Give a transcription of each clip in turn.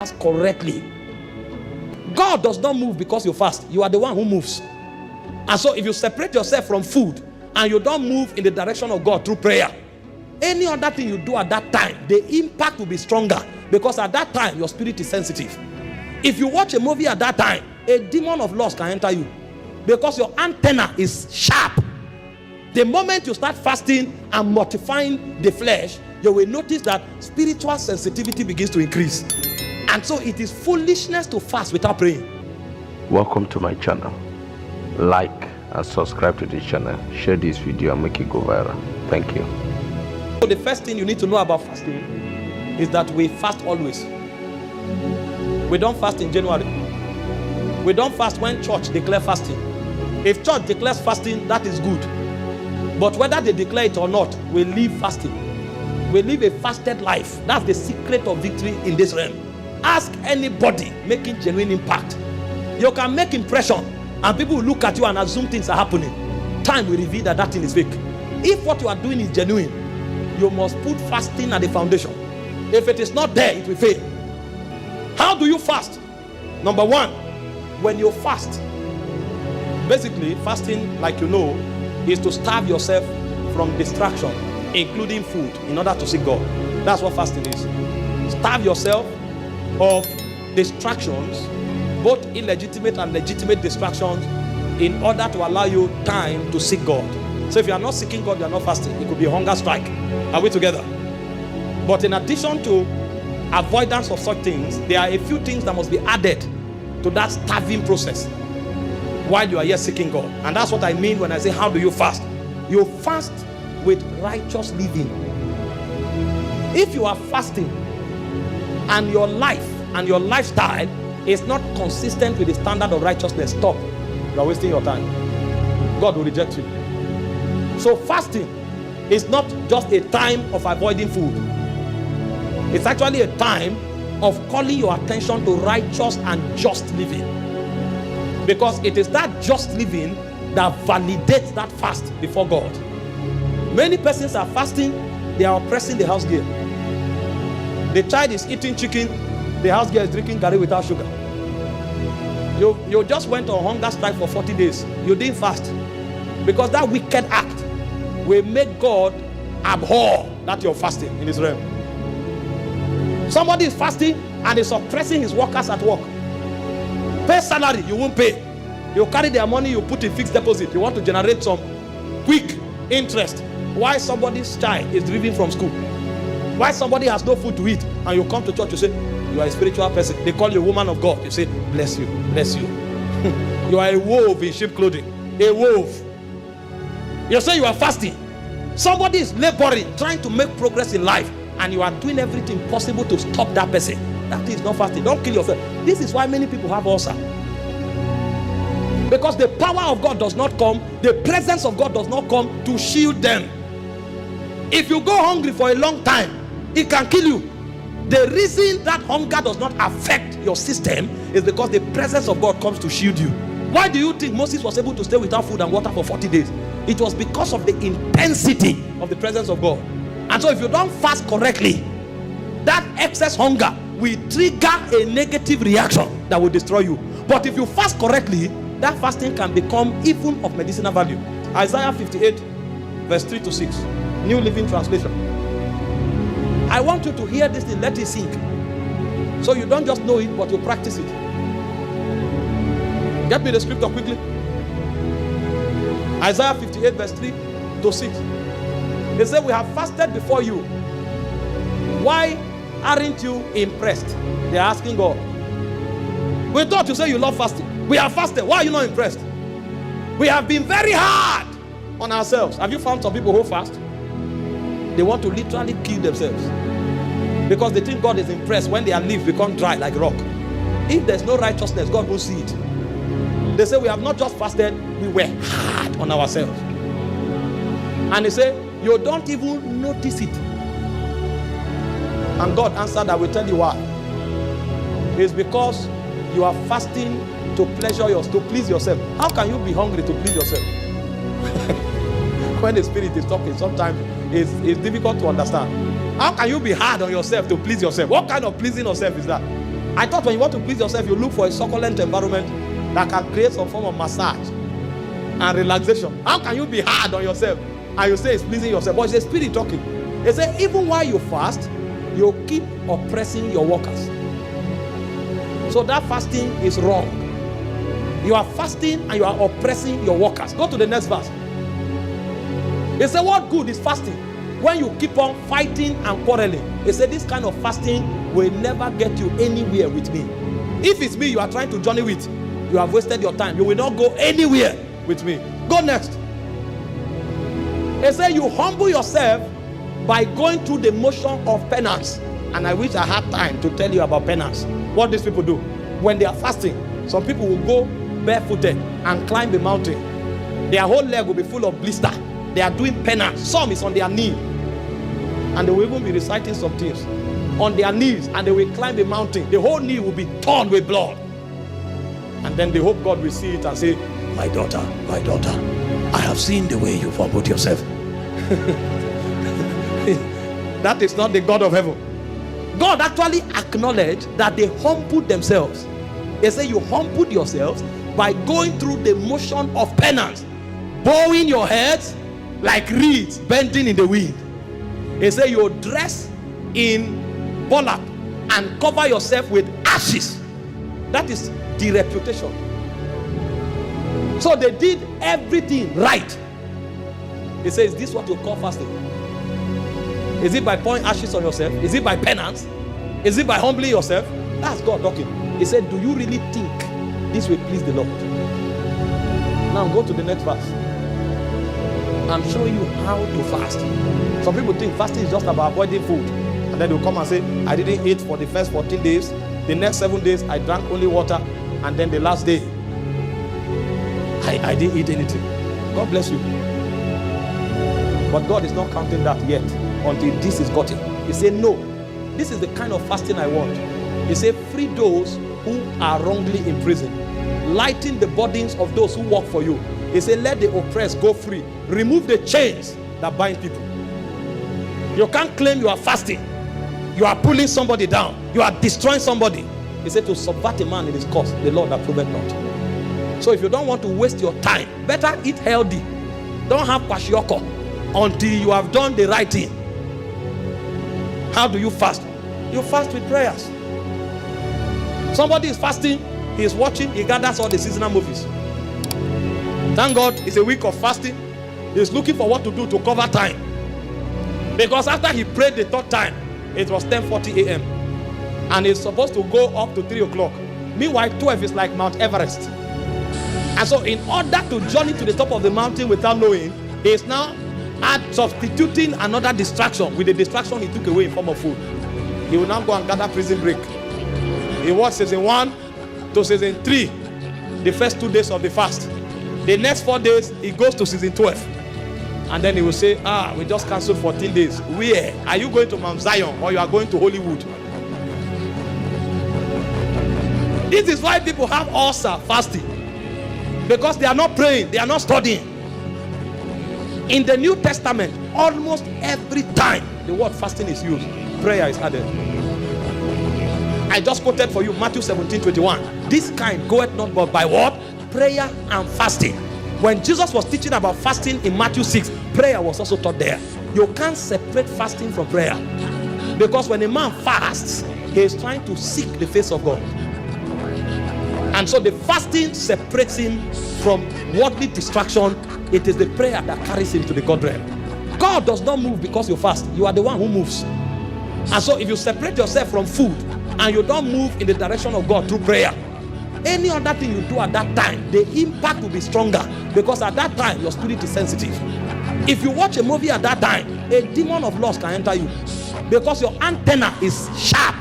fast correctly. God does not move because you fast. You are the one who moves. And so if you separate yourself from food and you don't move in the direction of God through prayer, any other thing you do at that time, the impact will be stronger, because at that time your spirit is sensitive. If you watch a movie at that time, a demon of lust can enter you because your antenna is sharp. The moment you start fasting and mortifying the flesh, you will notice that spiritual sensitivity begins to increase. And so it is foolishness to fast without praying. Welcome to my channel. Like and subscribe to this channel. Share this video and make it go viral. Thank you. So the first thing you need to know about fasting is that we fast always. We don't fast in January. We don't fast when church declare fasting. If church declares fasting, that is good. But whether they declare it or not, we live fasting. We live a fasted life. That's the secret of victory in this realm. Ask anybody making genuine impact. You can make impression and people will look at you and assume things are happening. Time will reveal that that thing is fake. If what you are doing is genuine, you must put fasting at the foundation. If it is not there, it will fail. How do you fast? Number one, when you fast, basically fasting, like you know, is to starve yourself from distraction, including food, in order to seek God. That's what fasting is. Starve yourself of distractions, both illegitimate and legitimate distractions, in order to allow you time to seek God. So if you are not seeking God, you are not fasting. It could be a hunger strike. Are we together? But in addition to avoidance of such things, there are a few things that must be added to that starving process while you are yet seeking God. And that's what I mean when I say, how do you fast? You fast with righteous living. If you are fasting and your life and your lifestyle is not consistent with the standard of righteousness, stop. You are wasting your time. God will reject you. So fasting is not just a time of avoiding food. It's actually a time of calling your attention to righteous and just living. Because it is that just living that validates that fast before God. Many persons are fasting, they are oppressing the house girl. The child is eating chicken, the house girl is drinking curry without sugar. You just went on hunger strike for 40 days. You didn't fast. Because that wicked act will make God abhor that you're fasting in his realm. Somebody is fasting and is oppressing his workers at work. Pay salary, you won't pay. You carry their money, you put in fixed deposit. You want to generate some quick interest. Why somebody's child is driven from school? Why somebody has no food to eat? And you come to church, you say, you are a spiritual person. They call you a woman of God. You say, bless you, bless you. You are a wolf in sheep clothing. A wolf. You say you are fasting. Somebody is laboring, trying to make progress in life, and you are doing everything possible to stop that person. That is not fasting. Don't kill yourself. This is why many people have ulcer. Because the power of God does not come, the presence of God does not come to shield them. If you go hungry for a long time, it can kill you. The reason that hunger does not affect your system is because the presence of God comes to shield you. Why do you think Moses was able to stay without food and water for 40 days? It was because of the intensity of the presence of God. And so if you don't fast correctly, that excess hunger will trigger a negative reaction that will destroy you. But if you fast correctly, that fasting can become even of medicinal value. Isaiah 58 verse 3 to 6, New Living Translation. I want you to hear this thing, let it sink. So you don't just know it, but you practice it. Get me the scripture quickly. Isaiah 58 verse 3 to 6. They say, we have fasted before you. Why aren't you impressed? They're asking God. We thought you say you love fasting. We have fasted. Why are you not impressed? We have been very hard on ourselves. Have you found some people who fast? They want to literally kill themselves. Because they think God is impressed when their leaves become dry like rock. If there's no righteousness, God will see it. They say we have not just fasted, we were hard on ourselves. And they say, you don't even notice it. And God answered, I will tell you why. It's because you are fasting to please yourself. How can you be hungry to please yourself? When the Spirit is talking, sometimes it's difficult to understand. How can you be hard on yourself to please yourself? What kind of pleasing yourself is that? I thought when you want to please yourself, you look for a succulent environment that can create some form of massage and relaxation. How can you be hard on yourself and you say it's pleasing yourself? But it's the spirit talking. They say even while you fast, you keep oppressing your workers. So that fasting is wrong. You are fasting and you are oppressing your workers. Go to the next verse. They say, what good is fasting when you keep on fighting and quarreling? They say this kind of fasting will never get you anywhere with me. If it's me you are trying to journey with, you have wasted your time. You will not go anywhere with me. Go next. They say you humble yourself by going through the motion of penance. And I wish I had time to tell you about penance. What these people do when they are fasting. Some people will go barefooted and climb a mountain. Their whole leg will be full of blister. They are doing penance. Some is on their knee. And they will even be reciting some things on their knees, and they will climb a mountain. The whole knee will be torn with blood. And then they hope God will see it and say, my daughter, I have seen the way you've humbled yourself. That is not the God of heaven. God actually acknowledged that they humbled themselves. They say you humbled yourselves by going through the motion of penance, bowing your heads like reeds bending in the wind. They say you dress in burlap and cover yourself with ashes. That is the reputation. So they did everything right. He says, is this what you call fasting? Is it by pouring ashes on yourself? Is it by penance? Is it by humbling yourself? That's God talking. He said, do you really think this will please the Lord? Now go to the next verse. I'm showing you how to fast. Some people think fasting is just about avoiding food. And then they'll come and say, I didn't eat for the first 14 days. The next 7 days, I drank only water. And then the last day, I didn't eat anything. God bless you. But God is not counting that yet until this is gotten. He said, no, this is the kind of fasting I want. He said, free those who are wrongly in prison. Lighten the burdens of those who work for you. He said, let the oppressed go free. Remove the chains that bind people. You can't claim you are fasting. You are pulling somebody down. You are destroying somebody. He said, to subvert a man in his cause, the Lord approveth not. So if you don't want to waste your time, better eat healthy. Don't have kwashiorkor until you have done the right thing. How do you fast? You fast with prayers. Somebody is fasting, he is watching, he gathers all the seasonal movies. Thank God it's a week of fasting. He's looking for what to do to cover time. Because after he prayed the third time, it was 10:40 a.m. and he's supposed to go up to 3 o'clock. Meanwhile, 12 is like Mount Everest. And so in order to journey to the top of the mountain without knowing, he is now substituting another distraction with the distraction he took away in form of food. He will now go and gather prison break. He watched season 1 to season 3, the first 2 days of the fast. The next 4 days, he goes to season 12. And then he will say, we just cancelled 14 days. Where? Are you going to Mount Zion or you are going to Hollywood? This is why people have ulcer fasting. Because they are not praying, they are not studying. In the New Testament, almost every time the word fasting is used, prayer is added. I just quoted for you Matthew 17:21. This kind goeth not but by what? Prayer and fasting. When Jesus was teaching about fasting in Matthew 6, prayer was also taught there. You can't separate fasting from prayer. Because when a man fasts, he is trying to seek the face of God. And so the fasting separates him from worldly distraction. It is the prayer that carries him to the God realm. God does not move because you fast. You are the one who moves. And so if you separate yourself from food and you don't move in the direction of God through prayer, any other thing you do at that time, the impact will be stronger, because at that time your spirit is sensitive. If you watch a movie at that time, a demon of lust can enter you because your antenna is sharp.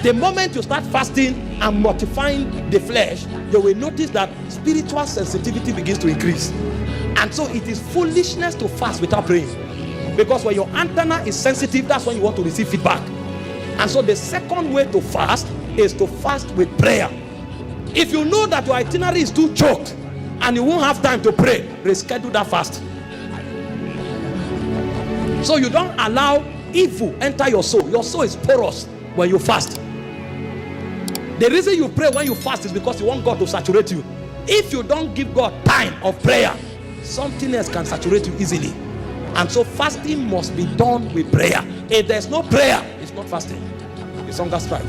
The moment you start fasting and mortifying the flesh, you will notice that spiritual sensitivity begins to increase. And so it is foolishness to fast without praying, because when your antenna is sensitive, that's when you want to receive feedback. And so the second way to fast is to fast with prayer. If you know that your itinerary is too choked and you won't have time to pray, reschedule that fast. So you don't allow evil enter your soul. Your soul is porous when you fast. The reason you pray when you fast is because you want God to saturate you. If you don't give God time of prayer, something else can saturate you easily. And so fasting must be done with prayer. If there's no prayer, it's not fasting. It's hunger strike.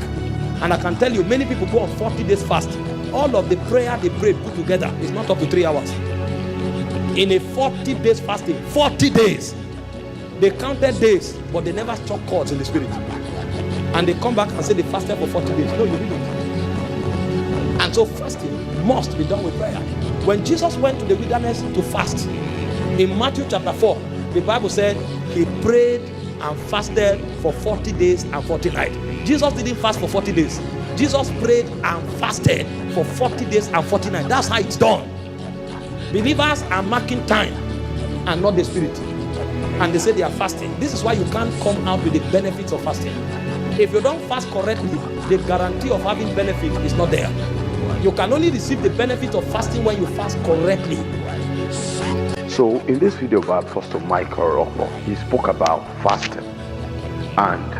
And I can tell you, many people go on 40 days fast. All of the prayer they prayed put together is not up to 3 hours. In a 40 days fasting, 40 days, they counted days, but they never struck chords in the spirit. And they come back and say they fasted for 40 days. No, you didn't. And so fasting must be done with prayer. When Jesus went to the wilderness to fast, in Matthew chapter 4, the Bible said he prayed and fasted for 40 days and 40 nights. Jesus didn't fast for 40 days. Jesus prayed and fasted for 40 days and 40 nights. That's how it's done. Believers are marking time and not the spirit. And they say they are fasting. This is why you can't come out with the benefits of fasting. If you don't fast correctly, the guarantee of having benefit is not there. You can only receive the benefit of fasting when you fast correctly. So in this video by Apostle Michael Orokpo, he spoke about fasting and